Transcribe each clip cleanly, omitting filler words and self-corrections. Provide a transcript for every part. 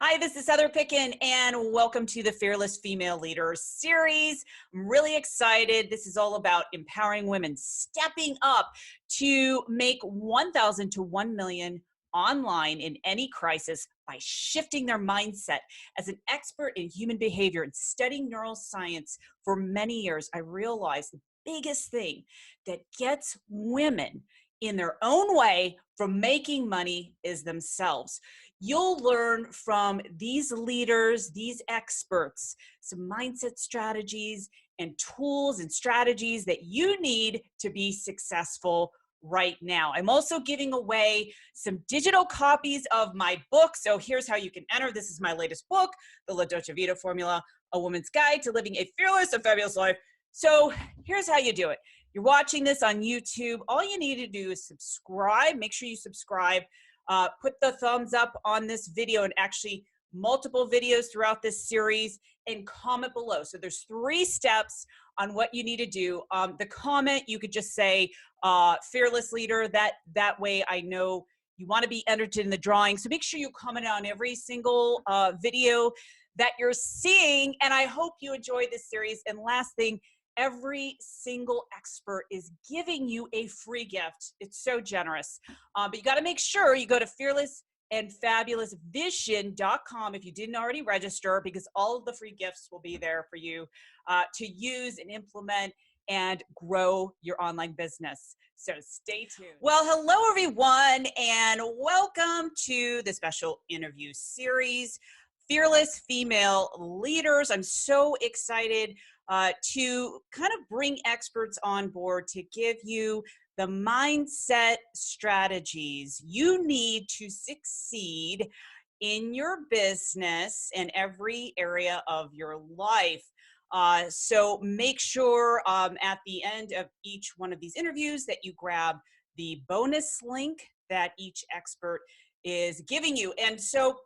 Hi, this is Heather Pickin, and welcome to the Fearless Female Leaders series. I'm really excited. This is all about empowering women, stepping up to make 1,000 to 1 million online in any crisis by shifting their mindset. As an expert in human behavior and studying neuroscience for many years, I realized the biggest thing that gets women in their own way from making money is themselves. You'll learn from these leaders, these experts, some mindset strategies and tools and strategies that you need to be successful right now. I'm also giving away some digital copies of my book. So here's how you can enter. This is my latest book, The Dolce Vita Formula, A Woman's Guide to Living a Fearless and Fabulous Life. So here's how you do it. You're watching this on YouTube. All you need to do is subscribe. Make sure you subscribe. Put the thumbs up on this video and actually multiple videos throughout this series, and comment below. So there's 3 steps on what you need to do. The comment, you could just say fearless leader. That way I know you want to be entered in the drawing. So make sure you comment on every single video that you're seeing. And I hope you enjoy this series. And last thing, every single expert is giving you a free gift. It's so generous. But you got to make sure you go to fearlessandfabulousvision.com if you didn't already register, because all of the free gifts will be there for you to use and implement and grow your online business. So stay tuned. Well, hello everyone, and welcome to the special interview series, Fearless Female Leaders. I'm so excited to kind of bring experts on board to give you the mindset strategies you need to succeed in your business and every area of your life. So make sure at the end of each one of these interviews that you grab the bonus link that each expert is giving you. And so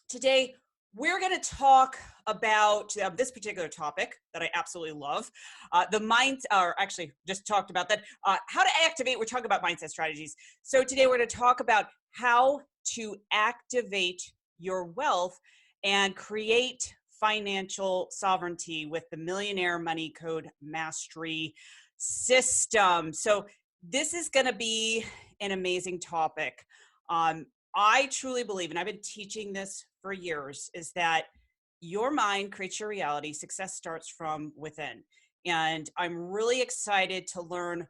today, we're going to talk about this particular topic that I absolutely love. Actually just talked about that. How to activate, we're talking about mindset strategies. So today we're going to talk about how to activate your wealth and create financial sovereignty with the Millionaire Money Code Mastery system. So this is going to be an amazing topic. I truly believe, and I've been teaching this for years, is that your mind creates your reality. Success starts from within. And I'm really excited to learn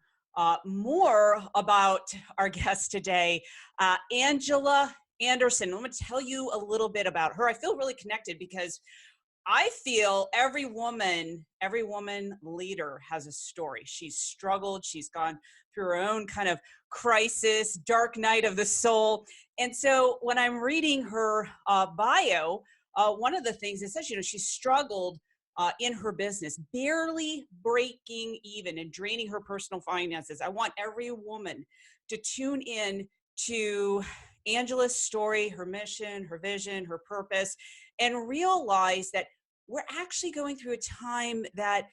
more about our guest today, Angela Anderson. I'm going to tell you a little bit about her. I feel really connected because I feel every woman leader has a story. She's struggled. She's gone through her own kind of crisis, dark night of the soul. And so when I'm reading her bio, one of the things it says, she struggled in her business, barely breaking even and draining her personal finances. I want every woman to tune in to Angela's story, her mission, her vision, her purpose, and realize that we're actually going through a time that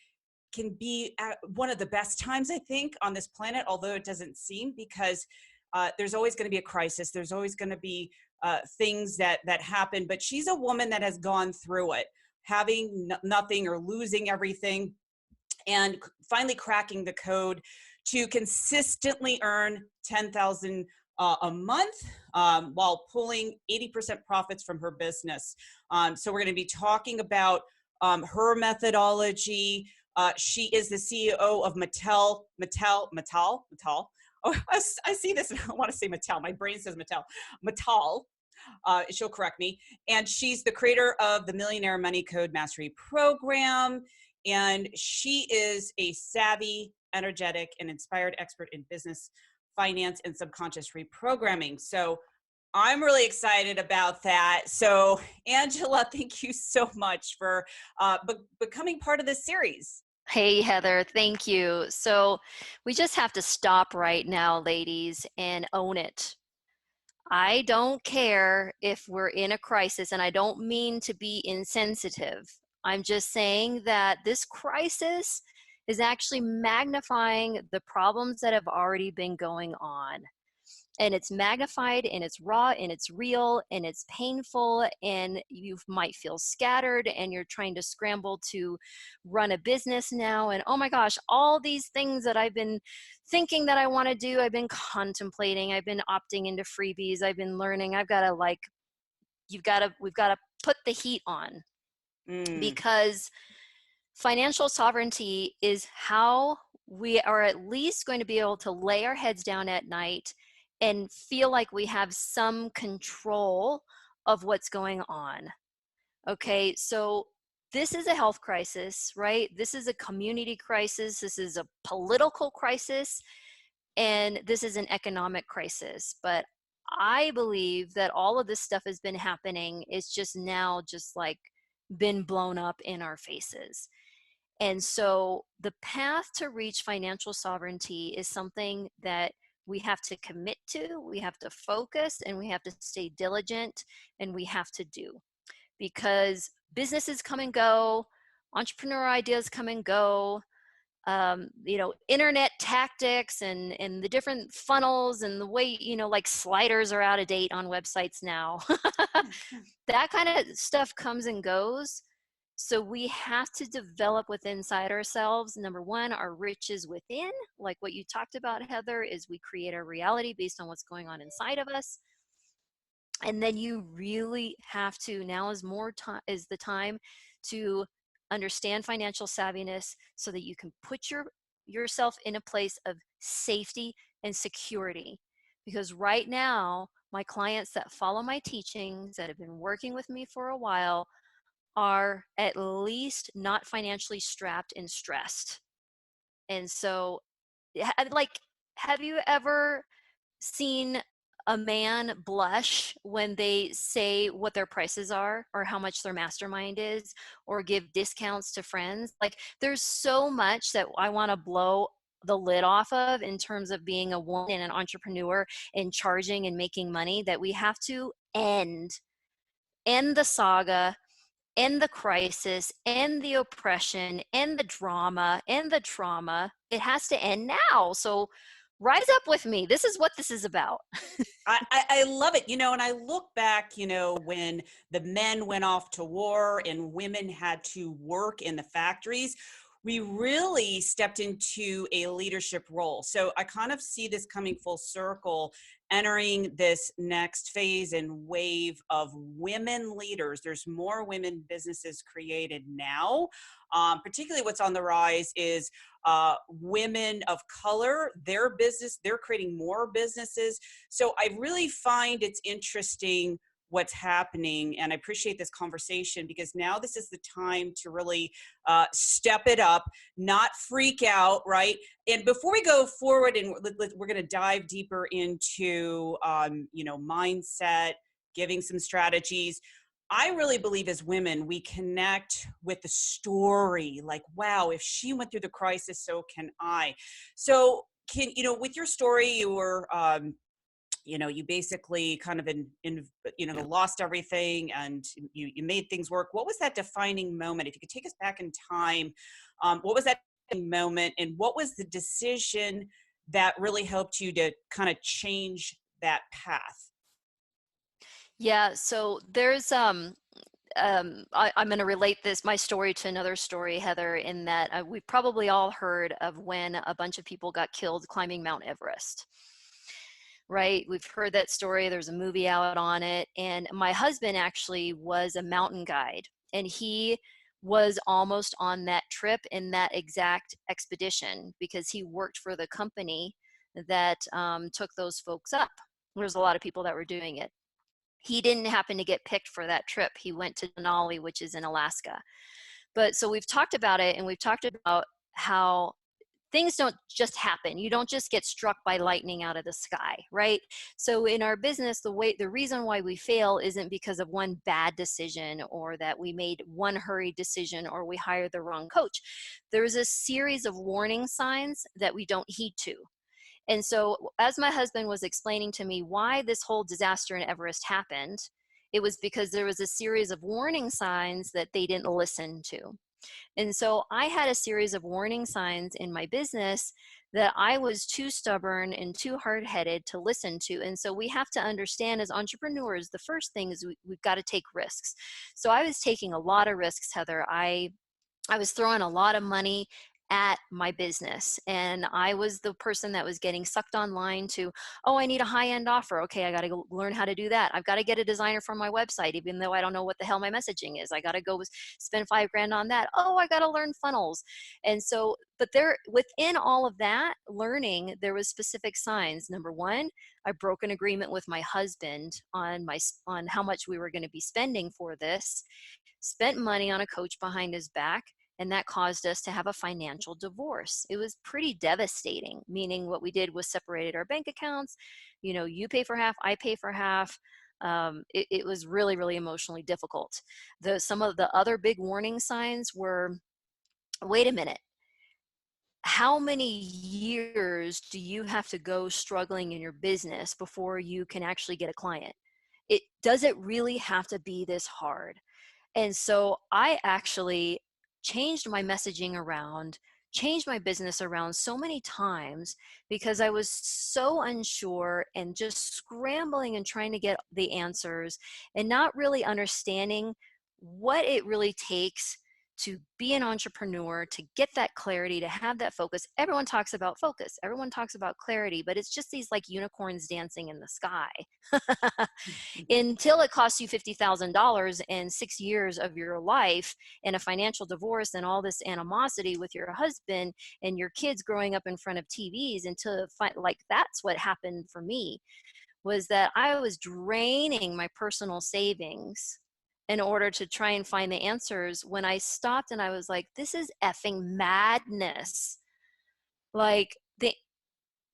can be one of the best times, I think, on this planet, although it doesn't seem, because there's always going to be a crisis. There's always going to be things that happen. But she's a woman that has gone through it, having nothing or losing everything, and finally cracking the code to consistently earn $10,000 a month while pulling 80% profits from her business. So we're going to be talking about her methodology. She is the CEO of Mattal. Oh, I see this and I want to say Mattel. My brain says Mattal. She'll correct me. And she's the creator of the Millionaire Money Code Mastery program. And she is a savvy, energetic, and inspired expert in business, finance, and subconscious reprogramming. So I'm really excited about that. So Angela, thank you so much for becoming part of this series. Hey, Heather, thank you. So we just have to stop right now, ladies, and own it. I don't care if we're in a crisis, and I don't mean to be insensitive. I'm just saying that this crisis is actually magnifying the problems that have already been going on. and it's magnified and it's raw and it's real and it's painful, and you might feel scattered and you're trying to scramble to run a business now, and oh my gosh, all these things that I've been thinking that I want to do, I've been contemplating, I've been opting into freebies, I've been learning, I've got to like, we've got to put the heat on, because financial sovereignty is how we are at least going to be able to lay our heads down at night and feel like we have some control of what's going on. Okay, so this is a health crisis, right? This is a community crisis. This is a political crisis. And this is an economic crisis. But I believe that all of this stuff has been happening. It's just now just like been blown up in our faces. And so the path to reach financial sovereignty is something that we have to commit to, we have to focus, and we have to stay diligent, and we have to do. Because businesses come and go, entrepreneur ideas come and go, internet tactics and the different funnels and the way, like sliders are out of date on websites now. That kind of stuff comes and goes. So we have to develop within inside ourselves. Number one, our riches within, like what you talked about, Heather, is we create our reality based on what's going on inside of us. And then you really have to, now is the time to understand financial savviness so that you can put yourself in a place of safety and security. Because right now, my clients that follow my teachings, that have been working with me for a while, are at least not financially strapped and stressed. And so, like, have you ever seen a man blush when they say what their prices are or how much their mastermind is or give discounts to friends? Like, there's so much that I want to blow the lid off of in terms of being a woman and an entrepreneur and charging and making money, that we have to end the saga, end the crisis, end the oppression, end the drama, end the trauma. It has to end now. So rise up with me. This is what this is about. I love it. And I look back, when the men went off to war and women had to work in the factories, we really stepped into a leadership role. So I kind of see this coming full circle, entering this next phase and wave of women leaders. There's more women businesses created now. Particularly what's on the rise is women of color, they're creating more businesses. So I really find it's interesting what's happening. And I appreciate this conversation, because now this is the time to really step it up, not freak out, right? And before we go forward, and we're going to dive deeper into, mindset, giving some strategies. I really believe as women, we connect with the story, like, wow, if she went through the crisis, so can I. So with your story, you were, you basically kind of lost everything and you made things work. What was that defining moment? If you could take us back in time, what was that moment, and what was the decision that really helped you to kind of change that path? Yeah, so there's I'm going to relate my story to another story, Heather, in that we probably all heard of when a bunch of people got killed climbing Mount Everest. Right? We've heard that story. There's a movie out on it. And my husband actually was a mountain guide, and he was almost on that trip in that exact expedition because he worked for the company that took those folks up. There's a lot of people that were doing it. He didn't happen to get picked for that trip. He went to Denali, which is in Alaska. But so we've talked about it, and we've talked about how things don't just happen. You don't just get struck by lightning out of the sky, right? So in our business, the reason why we fail isn't because of one bad decision or that we made one hurried decision or we hired the wrong coach. There's a series of warning signs that we don't heed to. And so as my husband was explaining to me why this whole disaster in Everest happened, it was because there was a series of warning signs that they didn't listen to. And so I had a series of warning signs in my business that I was too stubborn and too hard-headed to listen to. And so we have to understand as entrepreneurs, the first thing is we've got to take risks. So I was taking a lot of risks, Heather. I was throwing a lot of money at my business, and I was the person that was getting sucked online to, oh, I need a high-end offer. Okay, I got to go learn how to do that. I've got to get a designer for my website, even though I don't know what the hell my messaging is. I got to go spend $5,000 on that. Oh, I got to learn funnels. And so, but there, within all of that learning, there was specific signs. Number one, I broke an agreement with my husband on how much we were going to be spending for this, spent money on a coach behind his back, and that caused us to have a financial divorce. It was pretty devastating, meaning what we did was separated our bank accounts. You know, you pay for half, I pay for half. It was really, really emotionally difficult. Some of the other big warning signs were, wait a minute, how many years do you have to go struggling in your business before you can actually get a client? Does it really have to be this hard? And so I actually changed my messaging around, changed my business around so many times because I was so unsure and just scrambling and trying to get the answers and not really understanding what it really takes to be an entrepreneur, to get that clarity, to have that focus. Everyone talks about focus, everyone talks about clarity, but it's just these like unicorns dancing in the sky. Until it costs you $50,000 and 6 years of your life and a financial divorce and all this animosity with your husband and your kids growing up in front of TVs, until like that's what happened for me, was that I was draining my personal savings in order to try and find the answers, when I stopped and I was like, this is effing madness. Like,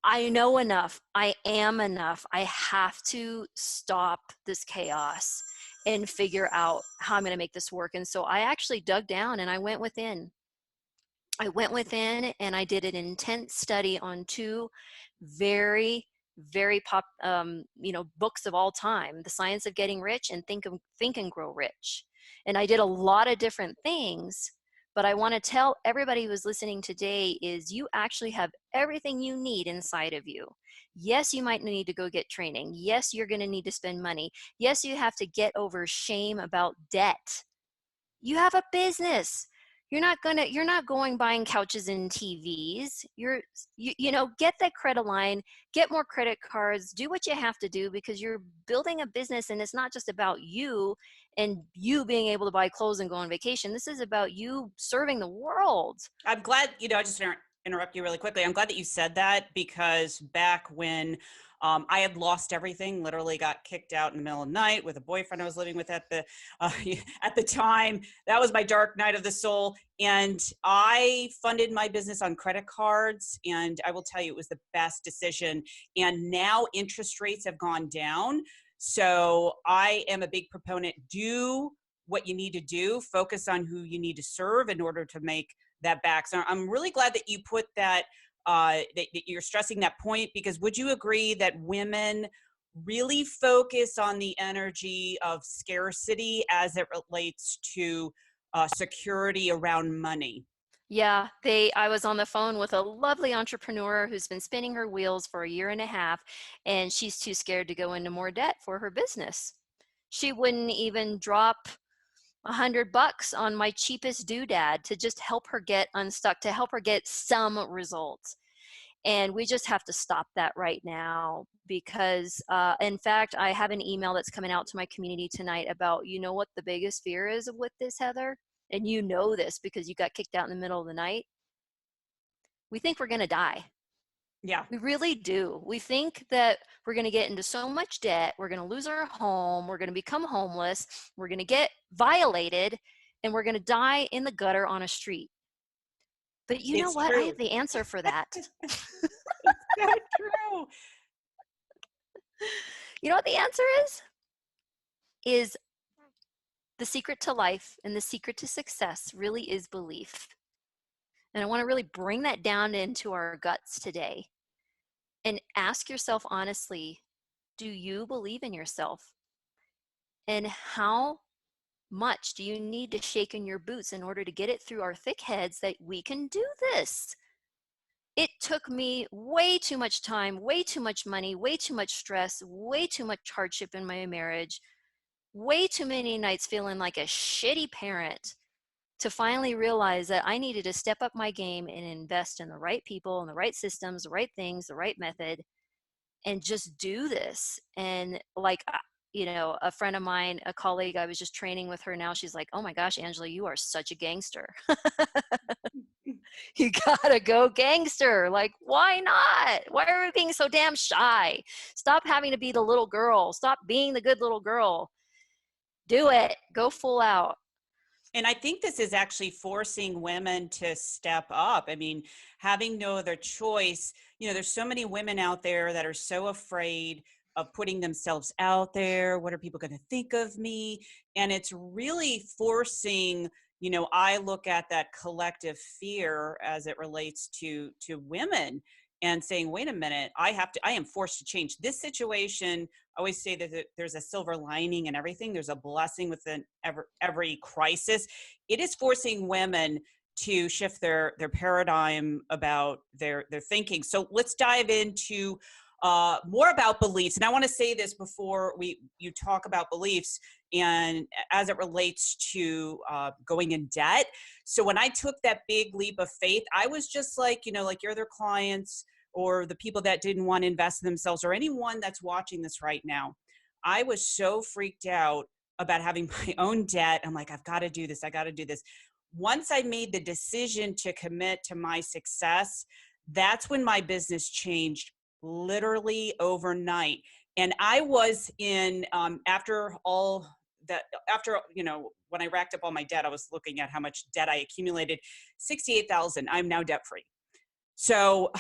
I know enough. I am enough. I have to stop this chaos and figure out how I'm going to make this work. And so I actually dug down and I went within. And I did an intense study on two very, very books of all time: The Science of Getting Rich and Think and Grow Rich. And I did a lot of different things. But I want to tell everybody who's listening today is you actually have everything you need inside of you. Yes, you might need to go get training. Yes, you're going to need to spend money. Yes, you have to get over shame about debt. You have a business. You're not going buying couches and TVs. Get that credit line, get more credit cards, do what you have to do, because you're building a business, and it's not just about you and you being able to buy clothes and go on vacation. This is about you serving the world. I'm glad, I just interrupt you really quickly. I'm glad that you said that, because back when I had lost everything, literally got kicked out in the middle of the night with a boyfriend I was living with at the time. That was my dark night of the soul. And I funded my business on credit cards. And I will tell you, it was the best decision. And now interest rates have gone down. So I am a big proponent. Do what you need to do. Focus on who you need to serve in order to make that back. So I'm really glad that you put that, that you're stressing that point, because would you agree that women really focus on the energy of scarcity as it relates to security around money? Yeah, I was on the phone with a lovely entrepreneur who's been spinning her wheels for a year and a half, and she's too scared to go into more debt for her business. She wouldn't even drop $100 on my cheapest doodad to just help her get unstuck, to help her get some results. And we just have to stop that right now, because in fact, I have an email that's coming out to my community tonight about, what the biggest fear is with this, Heather? And you know this because you got kicked out in the middle of the night. We think we're going to die. Yeah. We really do. We think that we're going to get into so much debt, we're going to lose our home, we're going to become homeless, we're going to get violated, and we're going to die in the gutter on a street. But you know what? True. I have the answer for that. It's so true. You know what the answer is? Is the secret to life and the secret to success really is belief. And I want to really bring that down into our guts today and ask yourself honestly, do you believe in yourself? And how much do you need to shake in your boots in order to get it through our thick heads that we can do this? It took me way too much time, way too much money, way too much stress, way too much hardship in my marriage, way too many nights feeling like a shitty parent to finally realize that I needed to step up my game and invest in the right people and the right systems, the right things, the right method, and just do this. And like, a friend of mine, a colleague, I was just training with her now. She's like, oh my gosh, Angela, you are such a gangster. You gotta go gangster. Like, why not? Why are we being so damn shy? Stop having to be the little girl. Stop being the good little girl. Do it. Go full out. And I think this is actually forcing women to step up. I mean, having no other choice. There's so many women out there that are so afraid of putting themselves out there. What are people going to think of me? And it's really forcing, I look at that collective fear as it relates to women and saying, wait a minute, I am forced to change this situation. I always say that there's a silver lining in everything. There's a blessing within every crisis. It is forcing women to shift their paradigm about their thinking. So let's dive into more about beliefs. And I want to say this before you talk about beliefs and as it relates to going in debt. So when I took that big leap of faith, I was just like, like your other clients or the people that didn't want to invest in themselves or anyone that's watching this right now. I was so freaked out about having my own debt. I'm like, I've got to do this. I got to do this. Once I made the decision to commit to my success, that's when my business changed literally overnight. And I was in, after when I racked up all my debt, I was looking at how much debt I accumulated, 68,000. I'm now debt free. So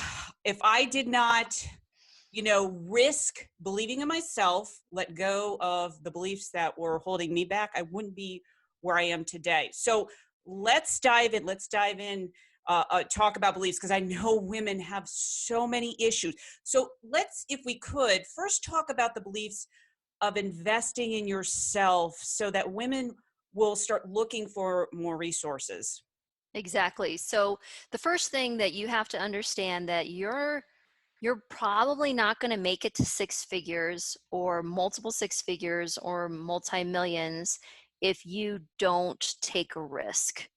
if I did not, risk believing in myself, let go of the beliefs that were holding me back, I wouldn't be where I am today. So let's dive in. Talk about beliefs, because I know women have so many issues. So let's, if we could, first talk about the beliefs of investing in yourself so that women will start looking for more resources. Exactly. So the first thing that you have to understand that you're probably not going to make it to six figures or multiple six figures or multi-millions if you don't take a risk.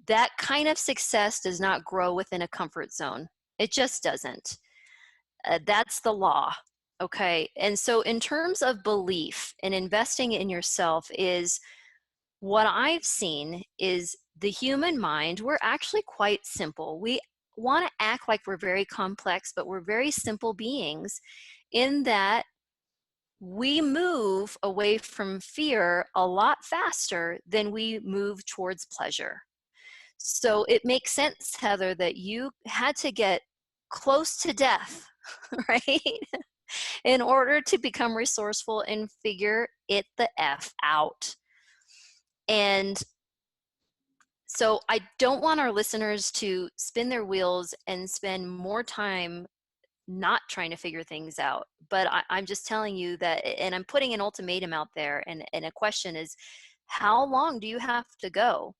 That kind of success does not grow within a comfort zone. It just doesn't. That's the law. Okay. And so in terms of belief and investing in yourself is what I've seen is the human mind, we're actually quite simple. We want to act like we're very complex, but we're very simple beings in that we move away from fear a lot faster than we move towards pleasure. So it makes sense, Heather, that you had to get close to death, right? In order to become resourceful and figure it the F out. And so I don't want our listeners to spin their wheels and spend more time not trying to figure things out. But I'm just telling you that, and I'm putting an ultimatum out there, and a question is, how long do you have to go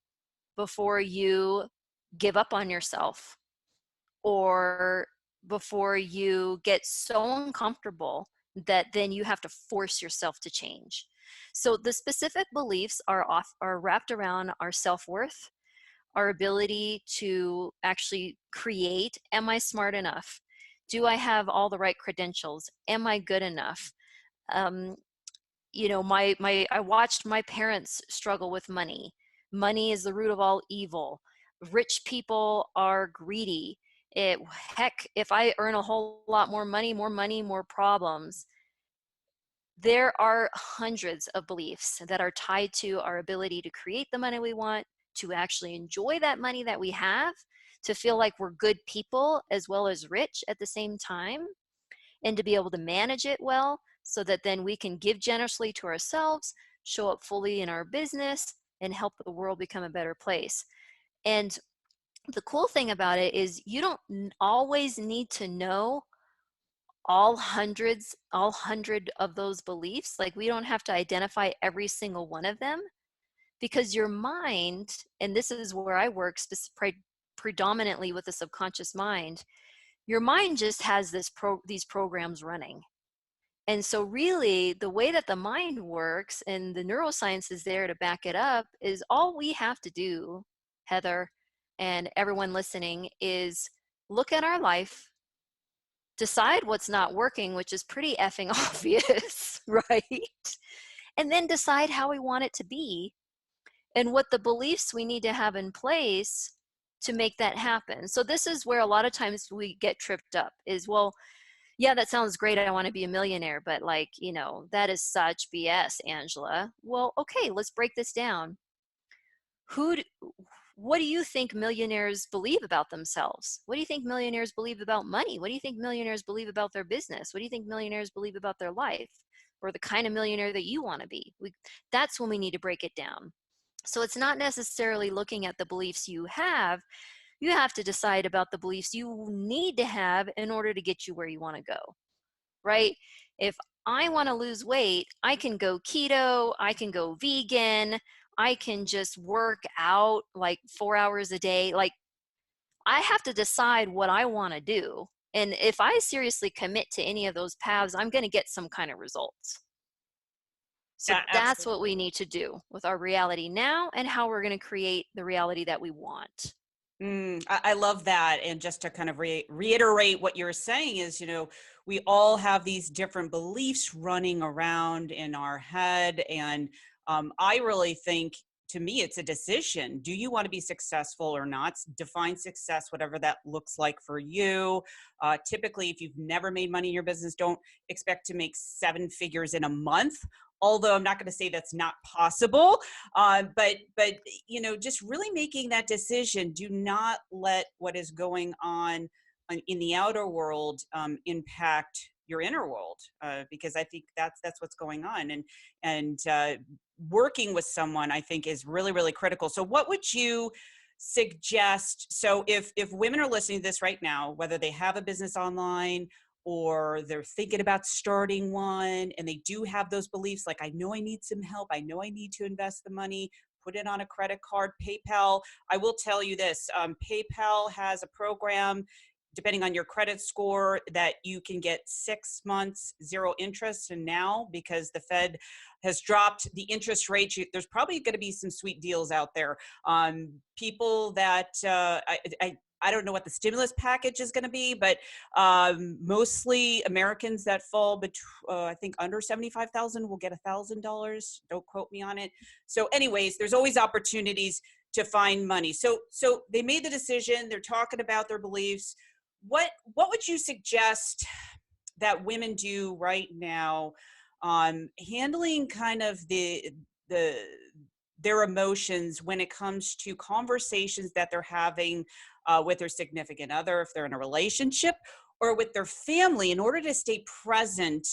before you give up on yourself, or before you get so uncomfortable that then you have to force yourself to change? So the specific beliefs are wrapped around our self-worth, our ability to actually create. Am I smart enough? Do I have all the right credentials? Am I good enough? I watched my parents struggle with money. Money is the root of all evil. Rich people are greedy. Heck, if I earn a whole lot more money, more problems. There are hundreds of beliefs that are tied to our ability to create the money we want, to actually enjoy that money that we have, to feel like we're good people as well as rich at the same time, and to be able to manage it well so that then we can give generously to ourselves, show up fully in our business, and help the world become a better place. And the cool thing about it is you don't always need to know all hundred of those beliefs. Like, we don't have to identify every single one of them, because your mind, and this is where I work predominantly with the subconscious mind, your mind just has these programs running. And so really the way that the mind works, and the neuroscience is there to back it up, is all we have to do, Heather and everyone listening, is look at our life, decide what's not working, which is pretty effing obvious, right? And then decide how we want it to be and what the beliefs we need to have in place to make that happen. So this is where a lot of times we get tripped up is, well, yeah, that sounds great. I want to be a millionaire, but like, that is such BS, Angela. Well, okay, let's break this down. What do you think millionaires believe about themselves? What do you think millionaires believe about money? What do you think millionaires believe about their business? What do you think millionaires believe about their life, or the kind of millionaire that you want to be? That's when we need to break it down. So it's not necessarily looking at the beliefs you have. You have to decide about the beliefs you need to have in order to get you where you want to go, right? If I want to lose weight, I can go keto, I can go vegan, I can just work out like 4 hours a day. Like, I have to decide what I want to do. And if I seriously commit to any of those paths, I'm going to get some kind of results. So Yeah, that's what we absolutely. need to do with our reality now and how we're going to create the reality that we want. I love that. And just to kind of reiterate what you're saying is, we all have these different beliefs running around in our head. And I really think, to me, it's a decision. Do you want to be successful or not? Define success, whatever that looks like for you. Typically, if you've never made money in your business, don't expect to make 7 figures in a month. Although I'm not going to say that's not possible, but just really making that decision. Do not let what is going on in the outer world impact your inner world, because I think that's what's going on. And working with someone, I think, is really, really critical. So what would you suggest? So if women are listening to this right now, whether they have a business online or they're thinking about starting one, and they do have those beliefs like, I know I need some help, I know I need to invest the money, put it on a credit card, PayPal. I will tell you this, PayPal has a program, depending on your credit score, that you can get 6 months 0 interest. And now, because the Fed has dropped the interest rate, there's probably going to be some sweet deals out there. People that I don't know what the stimulus package is going to be, but mostly Americans that fall I think under 75,000 will get $1,000. Don't quote me on it. So anyways, there's always opportunities to find money. So they made the decision. They're talking about their beliefs. What would you suggest that women do right now on handling kind of their emotions when it comes to conversations that they're having with their significant other, if they're in a relationship, or with their family, in order to stay present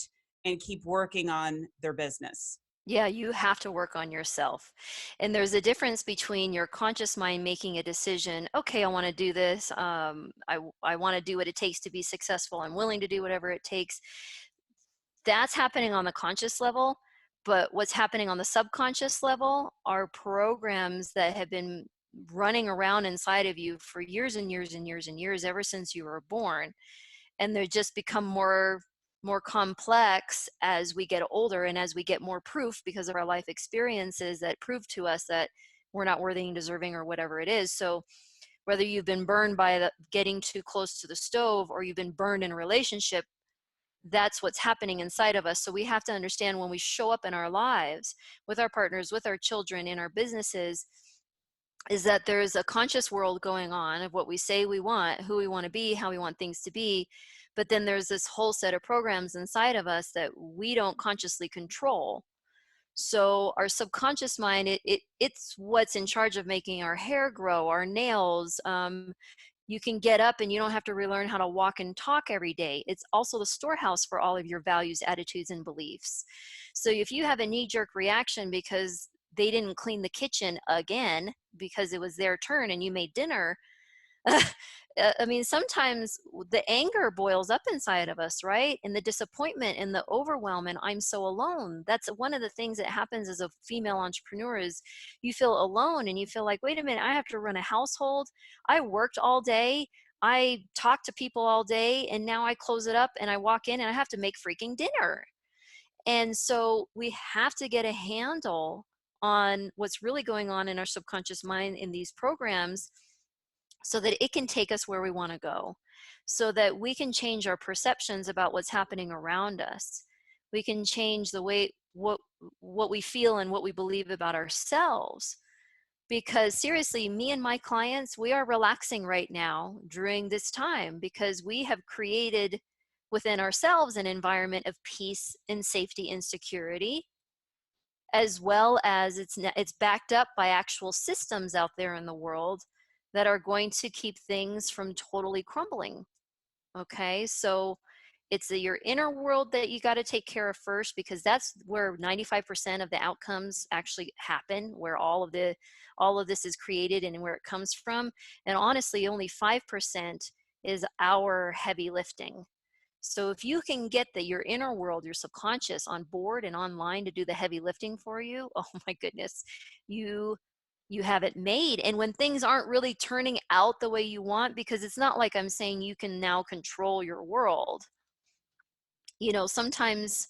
and keep working on their business? Yeah, you have to work on yourself. And there's a difference between your conscious mind making a decision, okay, I want to do this. I want to do what it takes to be successful. I'm willing to do whatever it takes. That's happening on the conscious level. But what's happening on the subconscious level are programs that have been running around inside of you for years and years and years and years, ever since you were born. And they just become more complex as we get older and as we get more proof because of our life experiences that prove to us that we're not worthy and deserving or whatever it is. So whether you've been burned by getting too close to the stove, or you've been burned in a relationship, that's what's happening inside of us. So we have to understand, when we show up in our lives with our partners, with our children, in our businesses, is that there's a conscious world going on of what we say we want, who we want to be, how we want things to be. But then there's this whole set of programs inside of us that we don't consciously control. So our subconscious mind, it's what's in charge of making our hair grow, our nails. You can get up and you don't have to relearn how to walk and talk every day. It's also the storehouse for all of your values, attitudes, and beliefs. So if you have a knee-jerk reaction because they didn't clean the kitchen again because it was their turn and you made dinner, I mean, sometimes the anger boils up inside of us, right? And the disappointment and the overwhelm, and I'm so alone. That's one of the things that happens as a female entrepreneur is you feel alone and you feel like, wait a minute, I have to run a household. I worked all day. I talked to people all day, and now I close it up and I walk in and I have to make freaking dinner. And so we have to get a handle on what's really going on in our subconscious mind in these programs so that it can take us where we want to go, so that we can change our perceptions about what's happening around us. We can change the way what we feel and what we believe about ourselves. Because seriously, me and my clients, we are relaxing right now during this time because we have created within ourselves an environment of peace and safety and security, as well as it's backed up by actual systems out there in the world that are going to keep things from totally crumbling. Okay, so it's your inner world that you got to take care of first, because that's where 95% of the outcomes actually happen, where all of this is created and where it comes from. And honestly, only 5% is our heavy lifting. So if you can get your inner world, your subconscious on board and online to do the heavy lifting for you, oh my goodness, you have it made. And when things aren't really turning out the way you want, because it's not like I'm saying you can now control your world. You know, sometimes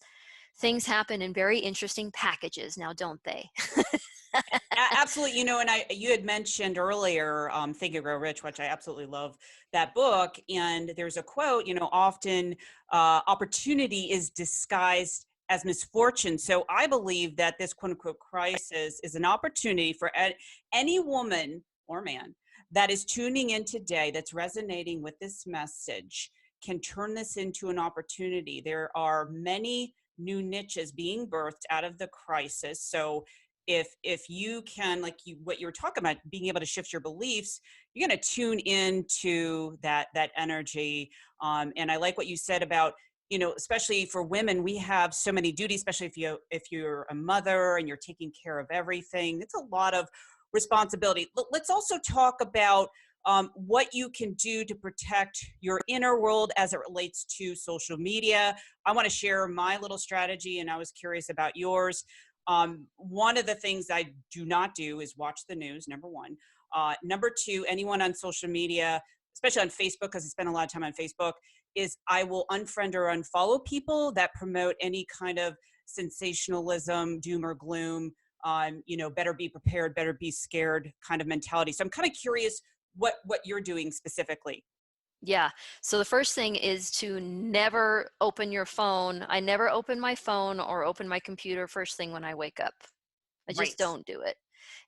things happen in very interesting packages now, don't they? Absolutely. And you had mentioned earlier, Think and Grow Rich, which I absolutely love that book. And there's a quote, often opportunity is disguised as misfortune. So I believe that this quote unquote crisis is an opportunity for any woman or man that is tuning in today, that's resonating with this message, can turn this into an opportunity. There are many new niches being birthed out of the crisis. So if you can, like what you were talking about, being able to shift your beliefs, you're going to tune into that energy. And I like what you said about, especially for women, we have so many duties, especially if you're a mother and you're taking care of everything. It's a lot of responsibility. Let's also talk about what you can do to protect your inner world as it relates to social media. I want to share my little strategy, and I was curious about yours. One of the things I do not do is watch the news, number one. Number two, anyone on social media, especially on Facebook, because I spend a lot of time on Facebook, is I will unfriend or unfollow people that promote any kind of sensationalism, doom or gloom, better be prepared, better be scared kind of mentality. So I'm kind of curious what you're doing specifically. Yeah. So the first thing is to never open your phone. I never open my phone or open my computer first thing when I wake up. I just Right. don't do it.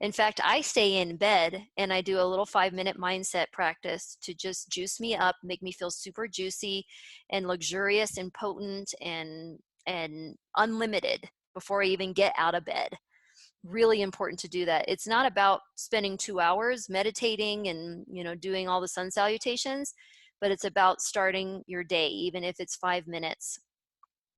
In fact, I stay in bed and I do a little 5-minute mindset practice to just juice me up, make me feel super juicy and luxurious and potent and unlimited before I even get out of bed. Really important to do that. It's not about spending 2 hours meditating and, doing all the sun salutations, but it's about starting your day, even if it's 5 minutes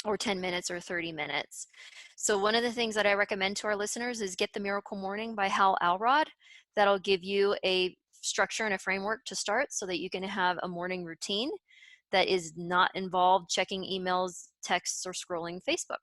or 10 minutes or 30 minutes. So one of the things that I recommend to our listeners is get The Miracle Morning by Hal Elrod. That'll give you a structure and a framework to start so that you can have a morning routine that is not involved checking emails, texts, or scrolling Facebook.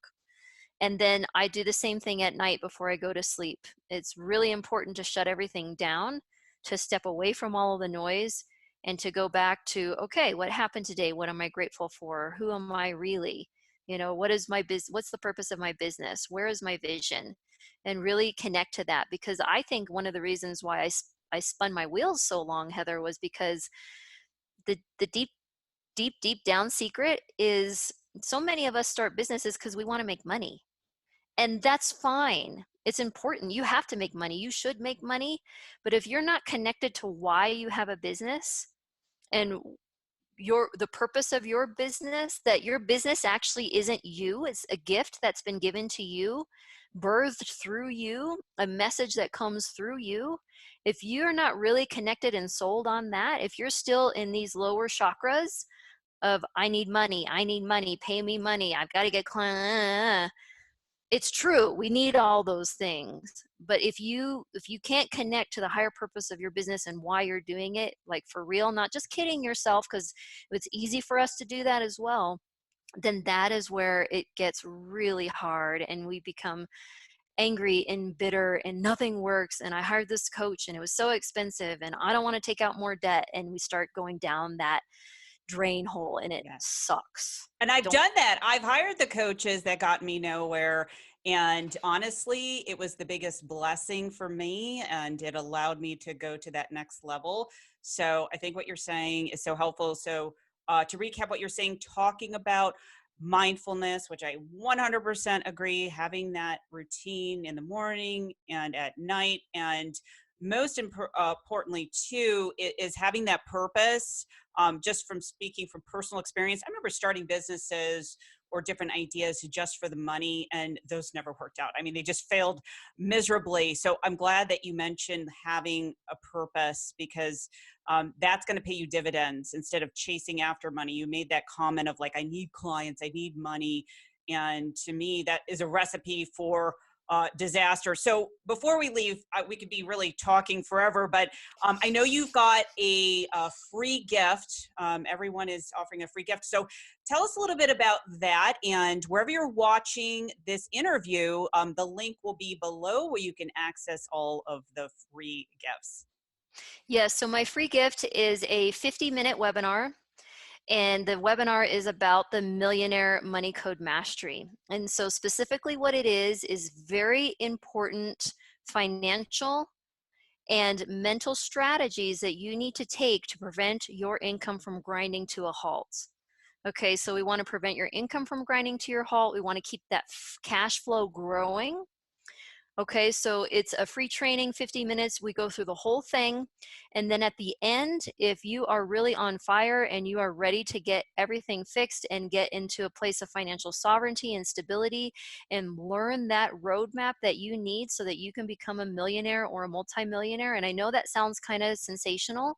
And then I do the same thing at night before I go to sleep. It's really important to shut everything down, to step away from all of the noise, and to go back to, okay, what happened today? What am I grateful for? Who am I really? What is my business? What's the purpose of my business? Where is my vision? And really connect to that, because I think one of the reasons why I spun my wheels so long, Heather, was because the deep down secret is so many of us start businesses because we want to make money. And that's fine. It's important. You have to make money. You should make money. But if you're not connected to why you have a business and the purpose of your business, that your business actually isn't you, it's a gift that's been given to you, birthed through you, a message that comes through you. If you're not really connected and sold on that, if you're still in these lower chakras of I need money, pay me money, I've got to get clients, It's true. We need all those things. But if you can't connect to the higher purpose of your business and why you're doing it, like for real, not just kidding yourself, because it's easy for us to do that as well, then that is where it gets really hard and we become angry and bitter and nothing works, and I hired this coach and it was so expensive and I don't want to take out more debt, and we start going down that drain hole and it Yes. sucks. And I've Don't done that. I've hired the coaches that got me nowhere. And honestly, it was the biggest blessing for me, and it allowed me to go to that next level. So I think what you're saying is so helpful. So to recap what you're saying, talking about mindfulness, which I 100% agree, having that routine in the morning and at night. And most importantly, too, is having that purpose. Just from speaking from personal experience, I remember starting businesses or different ideas just for the money, and those never worked out. I mean, they just failed miserably. So I'm glad that you mentioned having a purpose, because that's going to pay you dividends instead of chasing after money. You made that comment of like, I need clients, I need money. And to me, that is a recipe for disaster. So before we leave, we could be really talking forever, but I know you've got a free gift. Everyone is offering a free gift. So tell us a little bit about that. And wherever you're watching this interview, the link will be below where you can access all of the free gifts. Yes, so my free gift is a 50-minute webinar, and the webinar is about the Millionaire Money Code Mastery. And so specifically what it is very important financial and mental strategies that you need to take to prevent your income from grinding to a halt. Okay, so we want to prevent your income from grinding to your halt. We want to keep that cash flow growing. Okay, so it's a free training, 50 minutes. We go through the whole thing. And then at the end, if you are really on fire and you are ready to get everything fixed and get into a place of financial sovereignty and stability and learn that roadmap that you need so that you can become a millionaire or a multimillionaire. And I know that sounds kind of sensational,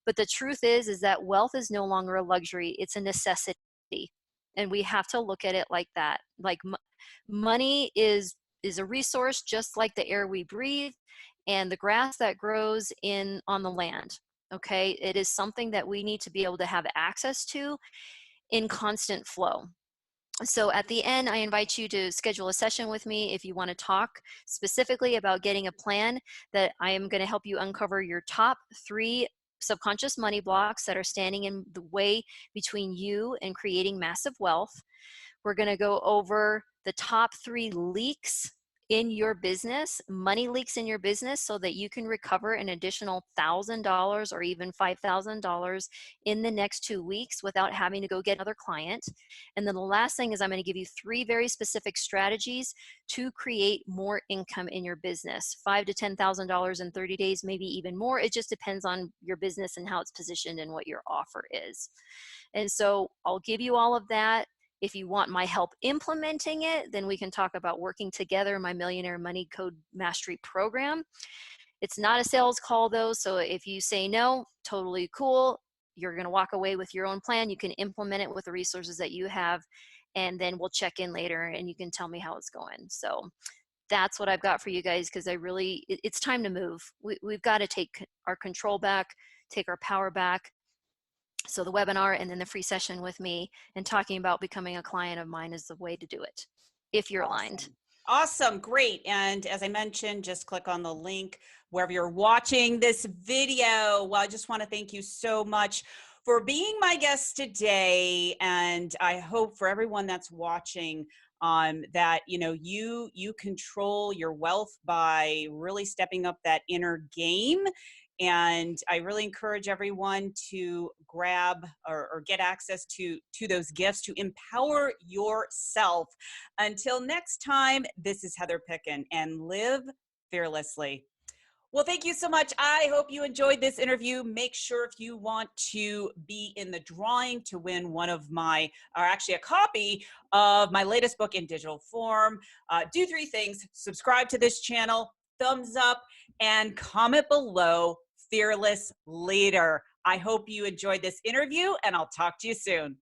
but the truth is that wealth is no longer a luxury, it's a necessity. And we have to look at it like that. Like money is a resource just like the air we breathe and the grass that grows on the land. Okay, it is something that we need to be able to have access to in constant flow. So at the end, I invite you to schedule a session with me if you want to talk specifically about getting a plan that I am going to help you uncover your top 3 subconscious money blocks that are standing in the way between you and creating massive wealth. We're going to go over the top 3 leaks in your business, money leaks in your business, so that you can recover an additional $1,000 or even $5,000 in the next 2 weeks without having to go get another client. And then the last thing is I'm going to give you 3 very specific strategies to create more income in your business, $5,000 to $10,000 in 30 days, maybe even more. It just depends on your business and how it's positioned and what your offer is. And so I'll give you all of that. If you want my help implementing it, then we can talk about working together, my Millionaire Money Code Mastery program. It's not a sales call though, so if you say no, totally cool. You're going to walk away with your own plan. You can implement it with the resources that you have, and then we'll check in later and you can tell me how it's going. So that's what I've got for you guys, because it's time to move. We've got to take our control back, take our power back. So the webinar and then the free session with me and talking about becoming a client of mine is the way to do it, if you're aligned. Awesome. Great. And as I mentioned, just click on the link wherever you're watching this video. Well, I just want to thank you so much for being my guest today. And I hope for everyone that's watching that, you control your wealth by really stepping up that inner game. And I really encourage everyone to grab or get access to those gifts to empower yourself. Until next time, this is Heather Pickin, and live fearlessly. Well, thank you so much. I hope you enjoyed this interview. Make sure if you want to be in the drawing to win a copy of my latest book in digital form, do 3 things. Subscribe to this channel, thumbs up, and comment below, Fearless Leader. I hope you enjoyed this interview, and I'll talk to you soon.